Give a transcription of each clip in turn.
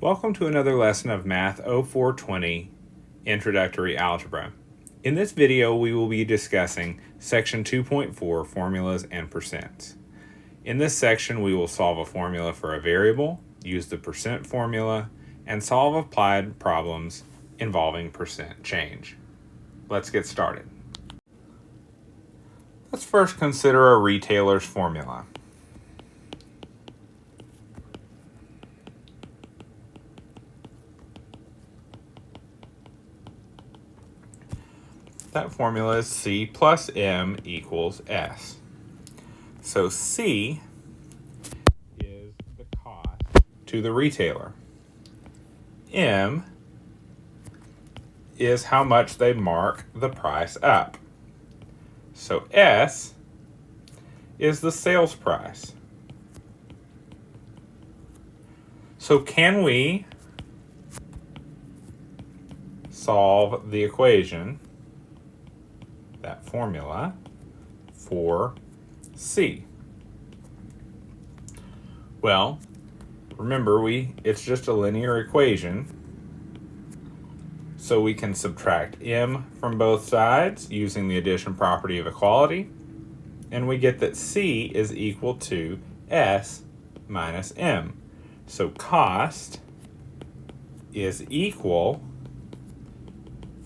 Welcome to another lesson of Math 0420 Introductory Algebra. In this video, we will be discussing Section 2.4 Formulas and Percents. In this section, we will solve a formula for a variable, use the percent formula, and solve applied problems involving percent change. Let's get started. Let's first consider a retailer's formula. That formula is C plus M equals S. So C is the cost to the retailer. M is how much they mark the price up. So S is the sales price. So can we solve the equation, that formula, for C? Well, remember it's just a linear equation, so we can subtract M from both sides using the addition property of equality, and we get that C is equal to S minus M. So cost is equal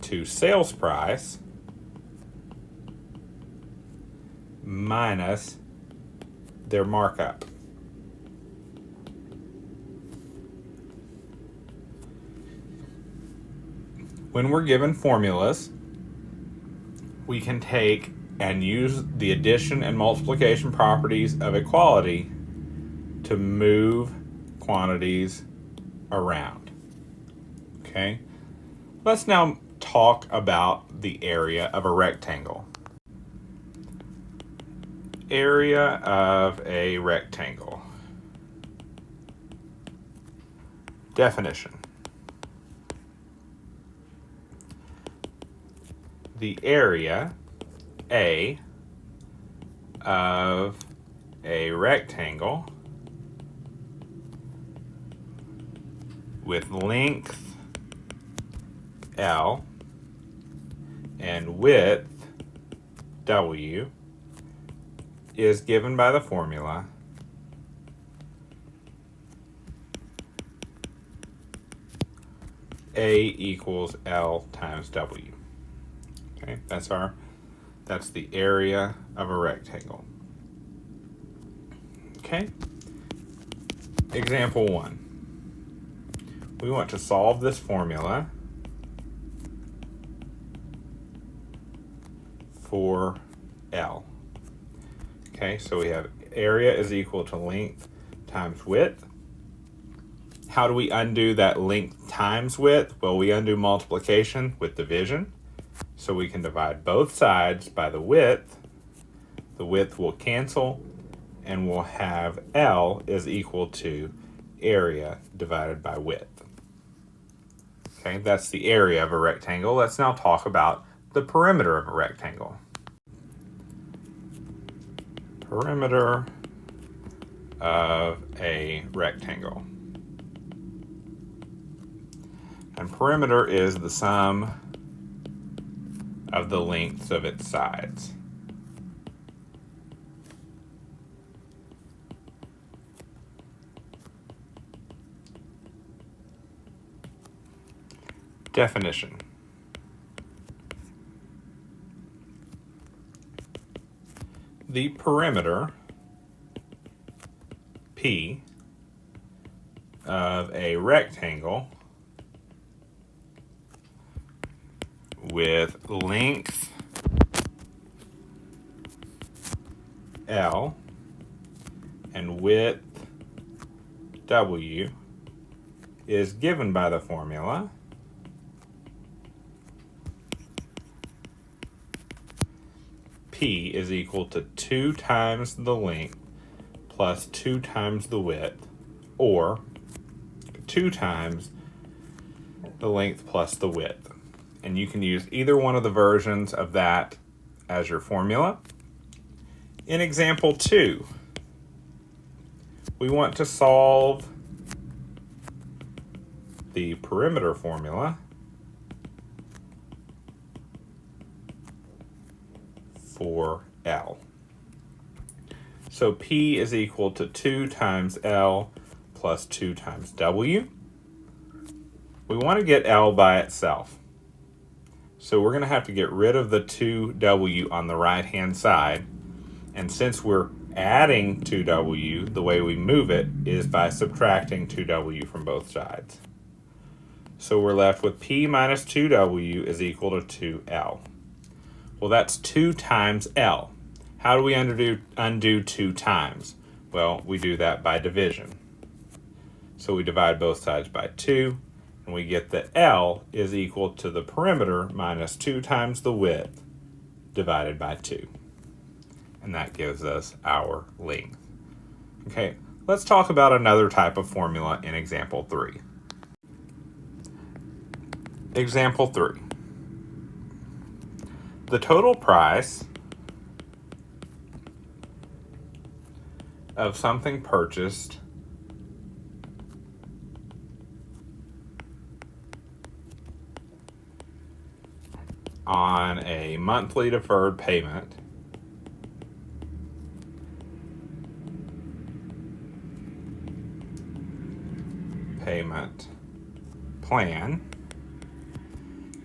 to sales price minus their markup. When we're given formulas, we can take and use the addition and multiplication properties of equality to move quantities around. Okay? Let's now talk about the area of a rectangle. Area of a rectangle. Definition. The area, A, of a rectangle with length L and width W is given by the formula A equals L times W. Okay, that's the area of a rectangle. Okay. Example 1. We want to solve this formula for L. Okay, so we have area is equal to length times width. How do we undo that length times width? Well, we undo multiplication with division. So we can divide both sides by the width. The width will cancel, and we'll have L is equal to area divided by width. Okay, that's the area of a rectangle. Let's now talk about the perimeter of a rectangle. Perimeter of a rectangle. And perimeter is the sum of the lengths of its sides. Definition. The perimeter, P, of a rectangle with length L and width W is given by the formula P is equal to 2 times the length plus 2 times the width, or 2 times the length plus the width. And you can use either one of the versions of that as your formula. In example 2, we want to solve the perimeter formula for L. So P is equal to 2 times L plus 2 times W. We want to get L by itself. So we're going to have to get rid of the 2W on the right-hand side. And since we're adding 2W, the way we move it is by subtracting 2W from both sides. So we're left with P minus 2W is equal to 2L. Well, that's 2 times L. How do we undo 2 times? Well, we do that by division. So we divide both sides by 2, and we get that L is equal to the perimeter minus 2 times the width divided by 2. And that gives us our length. Okay, let's talk about another type of formula in example 3. Example 3. The total price of something purchased on a monthly deferred payment plan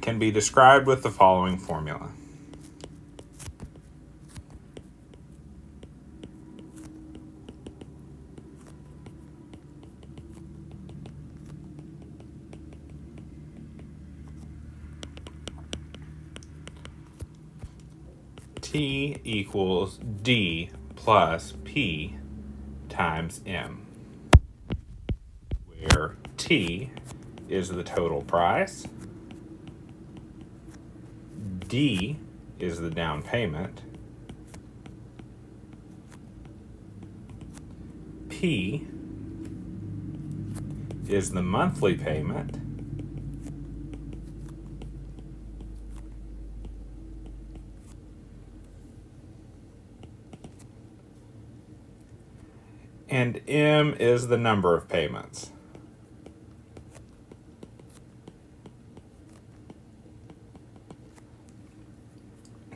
can be described with the following formula. T equals D plus P times M, where T is the total price, D is the down payment, P is the monthly payment, and M is the number of payments.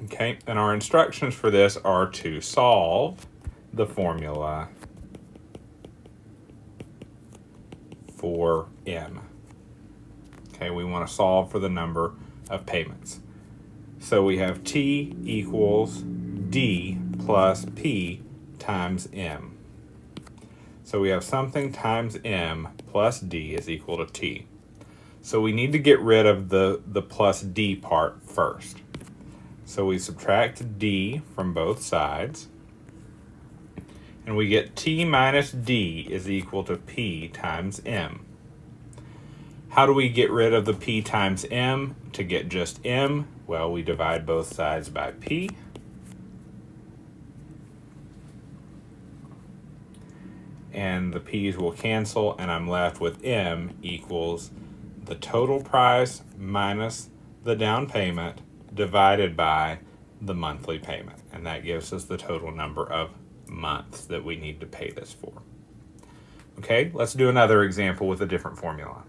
Okay, and our instructions for this are to solve the formula for M. Okay, we want to solve for the number of payments. So we have T equals D plus P times M. So we have something times M plus D is equal to T. So we need to get rid of the plus D part first. So we subtract D from both sides, and we get T minus D is equal to P times M. How do we get rid of the P times M to get just M? Well, we divide both sides by P. And the P's will cancel, and I'm left with M equals the total price minus the down payment divided by the monthly payment. And that gives us the total number of months that we need to pay this for. Okay, let's do another example with a different formula.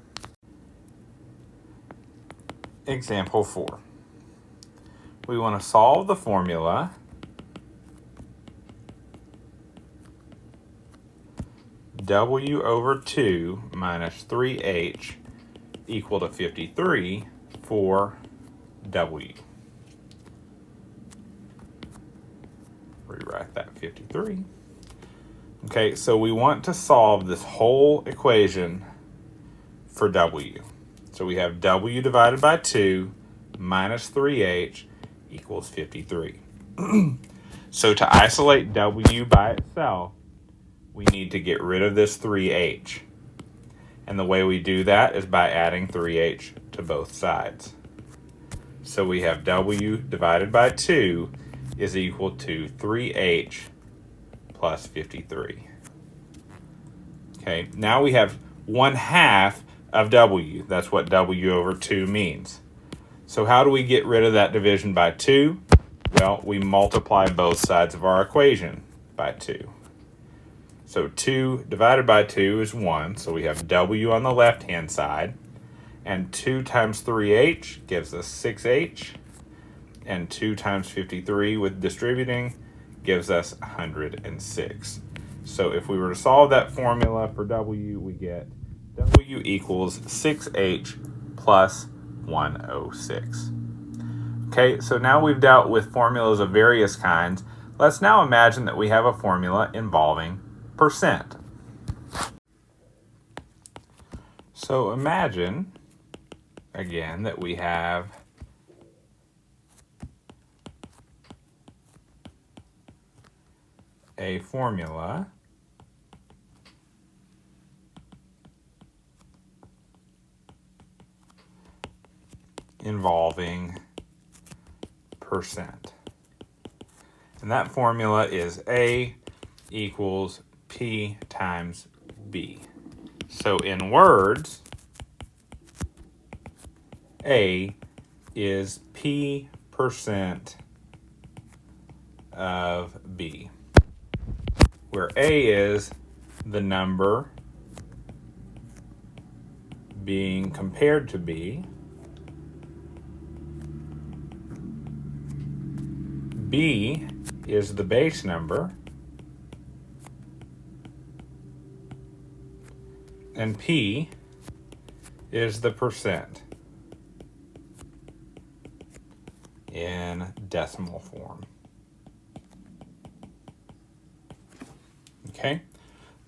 Example 4. We want to solve the formula W over 2 minus 3H equal to 53 for W. Rewrite that 53. Okay, so we want to solve this whole equation for W. So we have W divided by 2 minus 3H equals 53. So to isolate W by itself, we need to get rid of this 3H. And the way we do that is by adding 3H to both sides. So we have W divided by 2 is equal to 3H plus 53. Okay, now we have 1/2 of W. That's what W over 2 means. So how do we get rid of that division by 2? Well, we multiply both sides of our equation by 2. So 2 divided by 2 is 1, so we have W on the left-hand side. And 2 times 3h gives us 6h. And 2 times 53 with distributing gives us 106. So if we were to solve that formula for W, we get W equals 6h plus 106. Okay, so now we've dealt with formulas of various kinds. Let's now imagine that we have a formula involving percent. So imagine, again, that we have a formula involving percent. And that formula is A equals P times B. So in words, A is P percent of B, where A is the number being compared to B, B is the base number, and P is the percent in decimal form. Okay,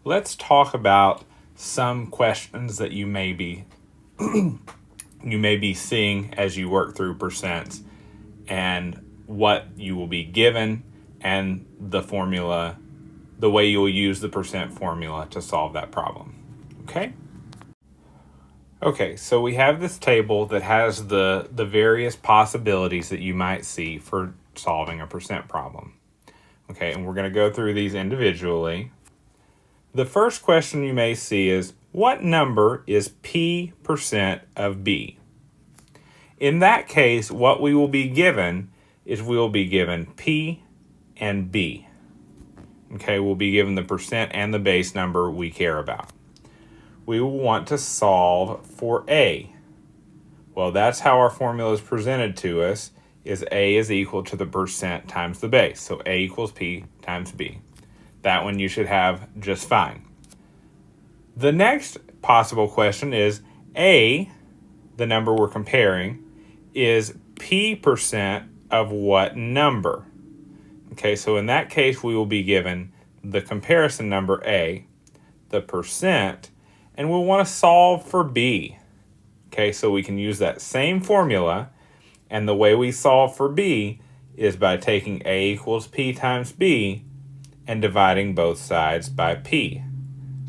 let's talk about some questions that you may be seeing as you work through percents, and what you will be given, and the formula, the way you will use the percent formula to solve that problem. Okay? Okay, so we have this table that has the various possibilities that you might see for solving a percent problem. Okay, and we're going to go through these individually. The first question you may see is, what number is P percent of B? In that case, what we will be given is we will be given P and B. Okay, we'll be given the percent and the base number we care about. We will want to solve for A. Well, that's how our formula is presented to us, is A is equal to the percent times the base. So A equals P times B. That one you should have just fine. The next possible question is A, the number we're comparing, is P percent of what number? Okay, so in that case, we will be given the comparison number A, the percent, and we'll want to solve for B. Okay, so we can use that same formula, and the way we solve for B is by taking A equals P times B and dividing both sides by P.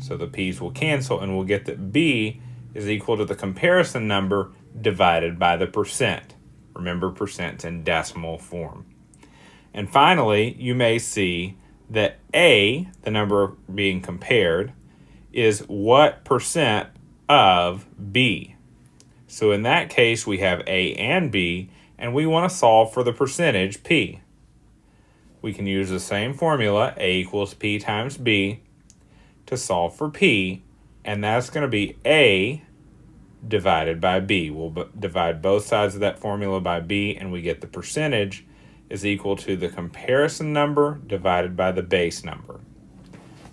So the P's will cancel, and we'll get that B is equal to the comparison number divided by the percent. Remember, percent's in decimal form. And finally, you may see that A, the number being compared, is what percent of B. So in that case, we have A and B, and we want to solve for the percentage P. We can use the same formula, A equals P times B, to solve for P, and that's going to be A divided by B. We'll divide both sides of that formula by B, and we get the percentage is equal to the comparison number divided by the base number.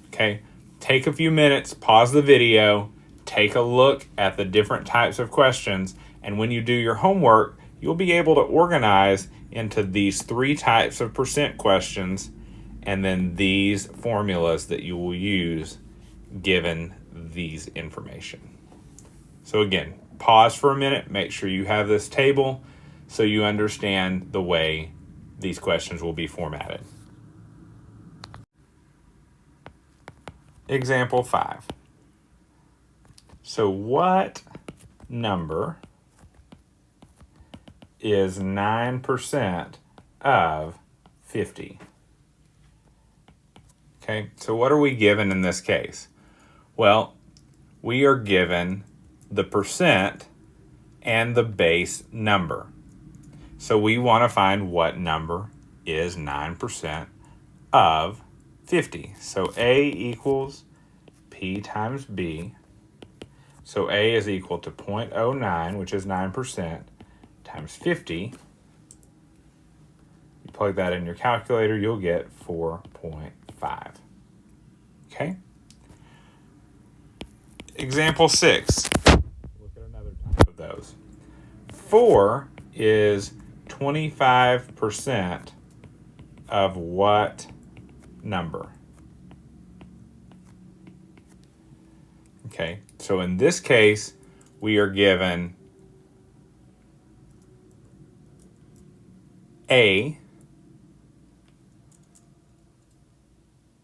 Okay, take a few minutes, pause the video, take a look at the different types of questions, and when you do your homework, you'll be able to organize into these 3 types of percent questions, and then these formulas that you will use given these information. So again, pause for a minute, make sure you have this table so you understand the way these questions will be formatted. Example 5. So what number is 9% of 50? Okay, so what are we given in this case? Well, we are given the percent and the base number. So we want to find what number is 9% of 50. So A equals P times B. So A is equal to 0.09, which is 9%, times 50. You plug that in your calculator, you'll get 4.5. Okay? Example 6. Look at another type of those. 4 is 25% of what number? Okay, so in this case, we are given A,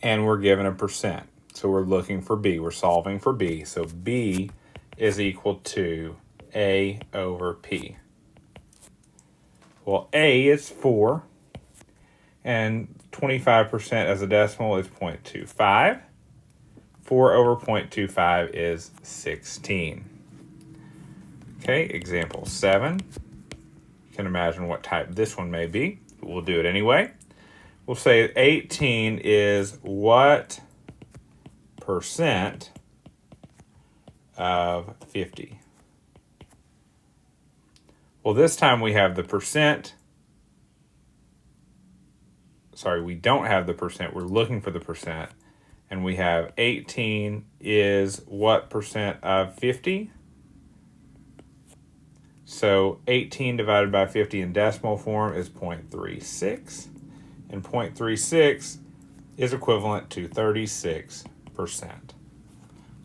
and we're given a percent. So we're looking for B. We're solving for B. So B is equal to A over P. Well, A is 4, and 25% as a decimal is 0.25. 4 over 0.25 is 16. Okay, example 7. You can imagine what type this one may be. We'll do it anyway. We'll say 18 is what percent of 50? Well, this time we have the percent. Sorry, we don't have the percent. We're looking for the percent. And we have 18 is what percent of 50? So 18 divided by 50 in decimal form is 0.36. And 0.36 is equivalent to 36%.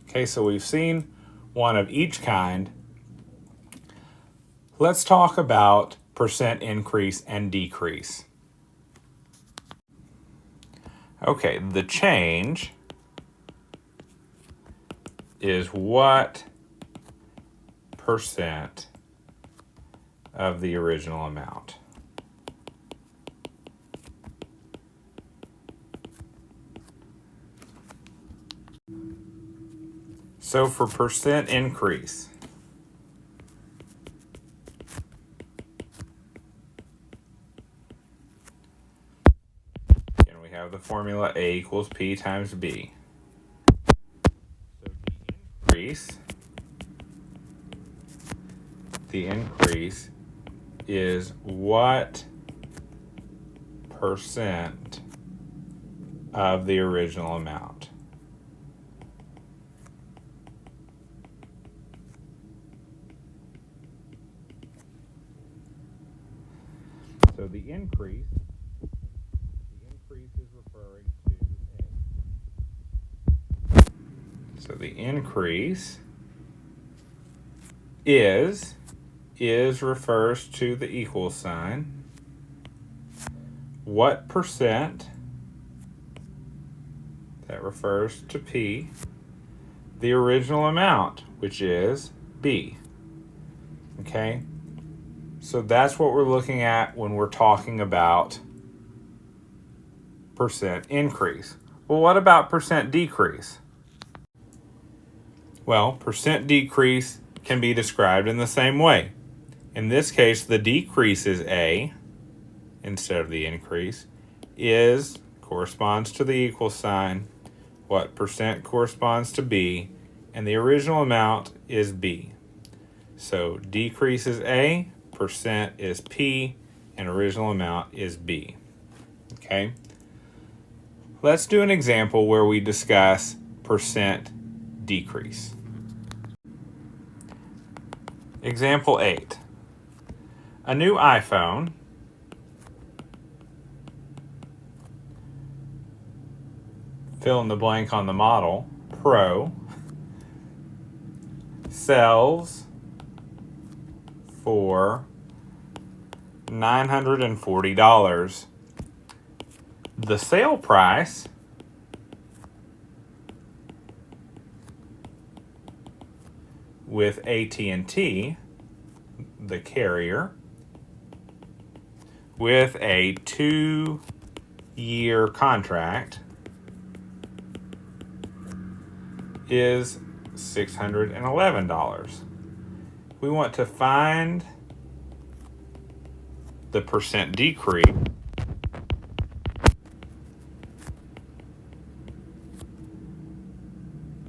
Okay, so we've seen one of each kind. Let's talk about percent increase and decrease. Okay, the change is what percent of the original amount? So for percent increase, again, we have the formula A equals P times B. So the increase is what percent of the original amount? So the increase is referring to A. So the increase is refers to the equal sign. What percent? That refers to P. The original amount, which is B. Okay? So that's what we're looking at when we're talking about percent increase. Well, what about percent decrease? Well, percent decrease can be described in the same way. In this case, the decrease is A instead of the increase. Corresponds to the equal sign. What percent corresponds to B? And the original amount is B. So decrease is A, percent is P, and original amount is B. Okay? Let's do an example where we discuss percent decrease. Example 8. A new iPhone fill in the blank on the model, Pro, sells for $940. The sale price with AT&T, the carrier, with a 2-year contract is $611. We want to find the percent decrease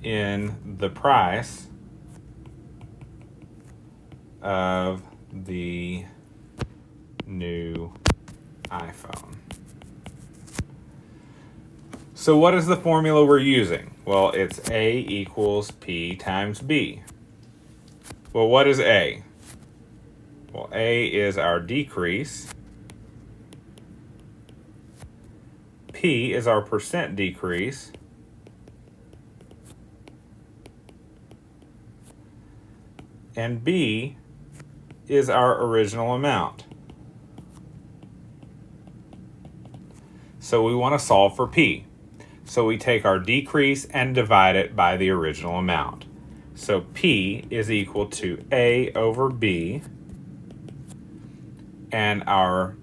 in the price of the new iPhone. So what is the formula we're using? Well, it's A equals P times B. Well, what is A? Well, A is our decrease. P is our percent decrease. And B is our original amount. So we want to solve for P. So we take our decrease and divide it by the original amount. So P is equal to A over B. And our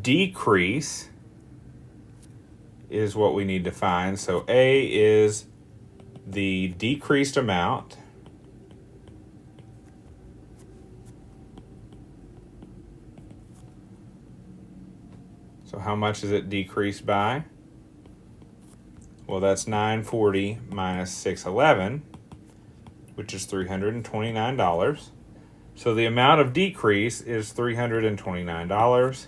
decrease is what we need to find. So A is the decreased amount. So how much is it decreased by? Well, that's 940 minus 611, which is $329. So the amount of decrease is $329,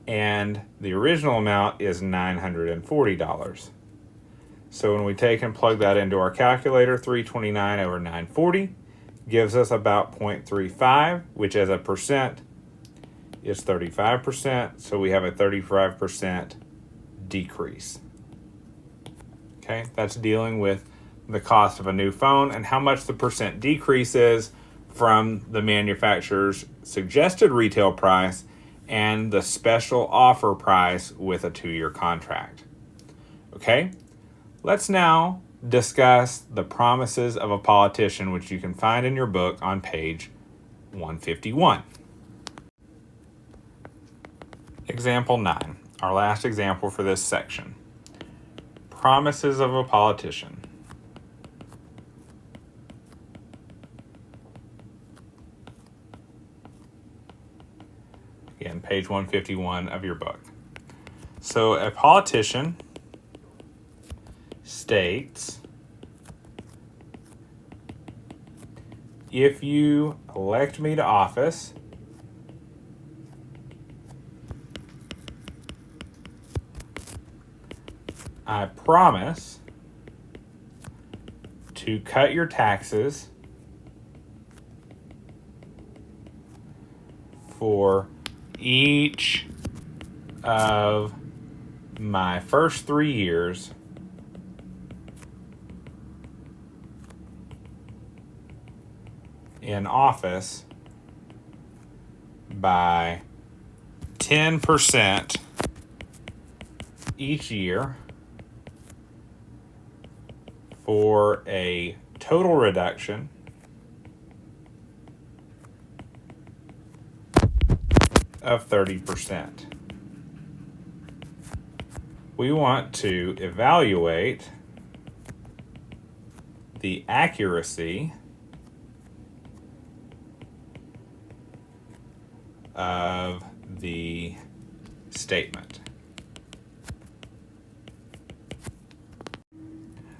and the original amount is $940. So when we take and plug that into our calculator, 329 over 940 gives us about 0.35, which as a percent is 35%. So we have a 35% decrease. Okay, that's dealing with the cost of a new phone and how much the percent decrease is from the manufacturer's suggested retail price and the special offer price with a 2-year contract. Okay, let's now discuss the promises of a politician, which you can find in your book on page 151. Example 9, our last example for this section. Promises of a politician. Again, page 151 of your book. So a politician states, if you elect me to office, I promise to cut your taxes for each of my first 3 years in office by 10% each year for a total reduction of 30%. We want to evaluate the accuracy of the statement.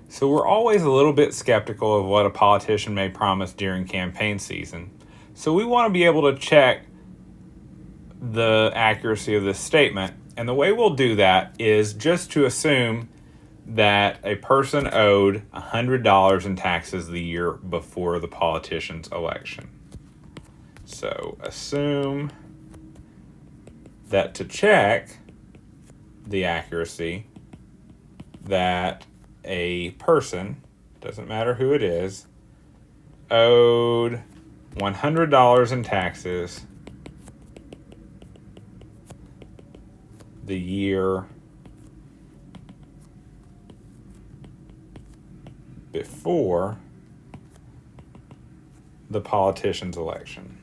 So we're always a little bit skeptical of what a politician may promise during campaign season. So we want to be able to check the accuracy of this statement. And the way we'll do that is just to assume that a person owed $100 in taxes the year before the politician's election. So assume that to check the accuracy, that a person, doesn't matter who it is, owed $100 in taxes the year before the politician's election.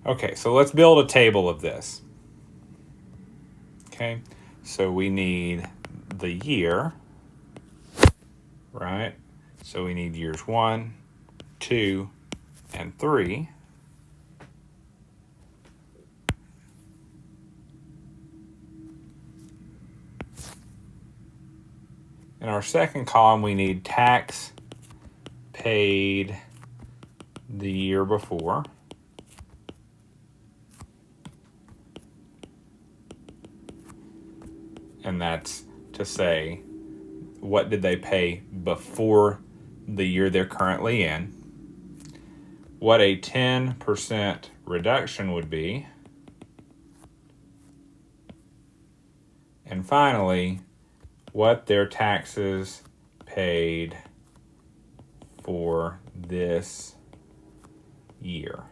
Okay, so let's build a table of this. Okay, so we need the year, right? So we need years 1, 2, and 3. In our second column, we need tax paid the year before. And that's to say, what did they pay before the year they're currently in? What a 10% reduction would be. And finally, what their taxes paid for this year.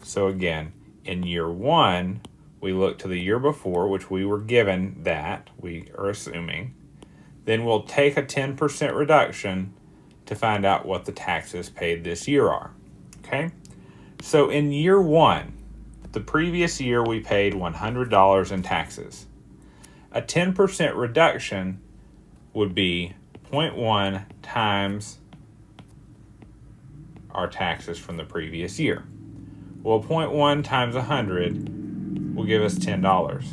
So again, in year one, we look to the year before, which we were given that, we are assuming. Then we'll take a 10% reduction to find out what the taxes paid this year are. Okay? So in year one, the previous year we paid $100 in taxes. A 10% reduction would be 0.1 times our taxes from the previous year. Well, 0.1 times 100 will give us $10.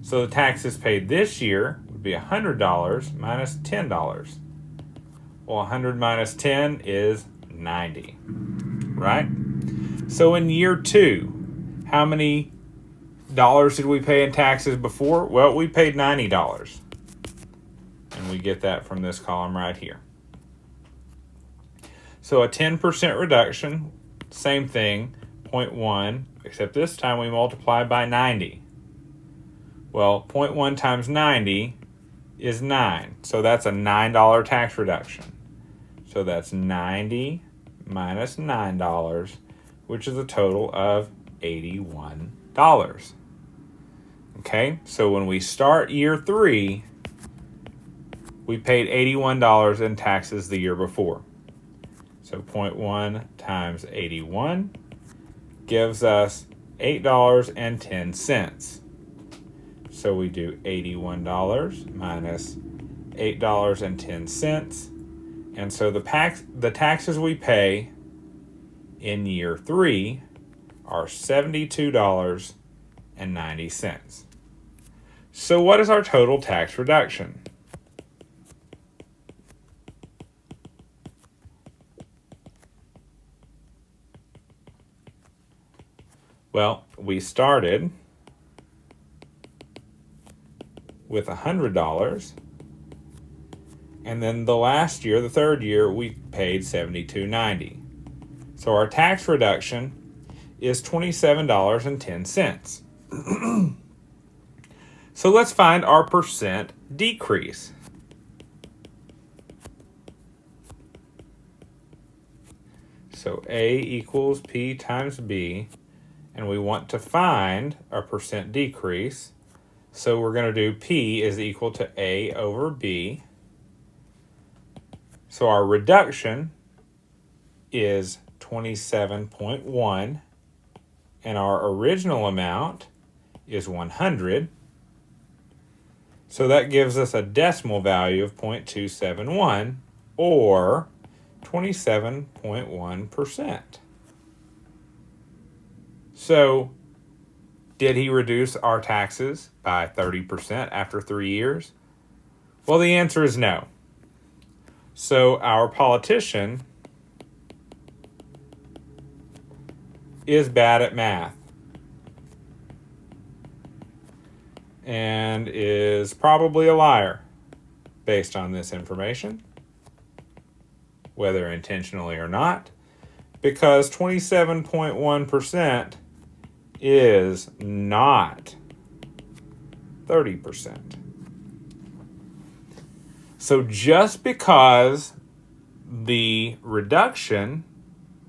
So the taxes paid this year would be $100 minus $10. Well, 100 minus 10 is 90, right? So in year two, how many dollars did we pay in taxes before? Well, we paid $90. And we get that from this column right here. So a 10% reduction, same thing, 0.1, except this time we multiply by 90. Well, 0.1 times 90 is 9. So that's a $9 tax reduction. So that's 90 minus $9, which is a total of $81. Okay, so when we start year three, we paid $81 in taxes the year before. So 0.1 times 81 gives us $8.10. So we do $81 minus $8.10. And so the taxes we pay in year three are $72.90. So what is our total tax reduction? Well, we started with $100, and then the last year, the third year, we paid $72.90. So our tax reduction is $27.10. So let's find our percent decrease. So A equals P times B, and we want to find our percent decrease. So we're going to do P is equal to A over B. So our reduction is 27.1, and our original amount is 100. So that gives us a decimal value of 0.271, or 27.1%. So did he reduce our taxes by 30% after 3 years? Well, the answer is no. So our politician is bad at math and is probably a liar based on this information, whether intentionally or not, because 27.1% is not 30%. So just because the reduction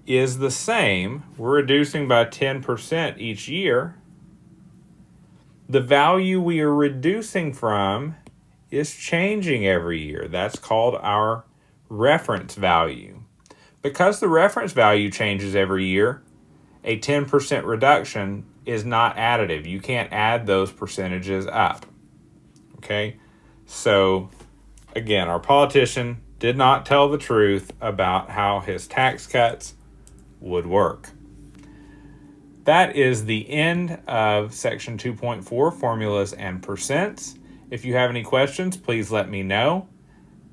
is the same, we're reducing by 10% each year, the value we are reducing from is changing every year. That's called our reference value. Because the reference value changes every year, a 10% reduction is not additive. You can't add those percentages up. Okay? So, again, our politician did not tell the truth about how his tax cuts would work. That is the end of section 2.4, formulas and percents. If you have any questions, please let me know.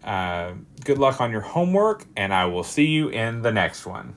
Good luck on your homework, and I will see you in the next one.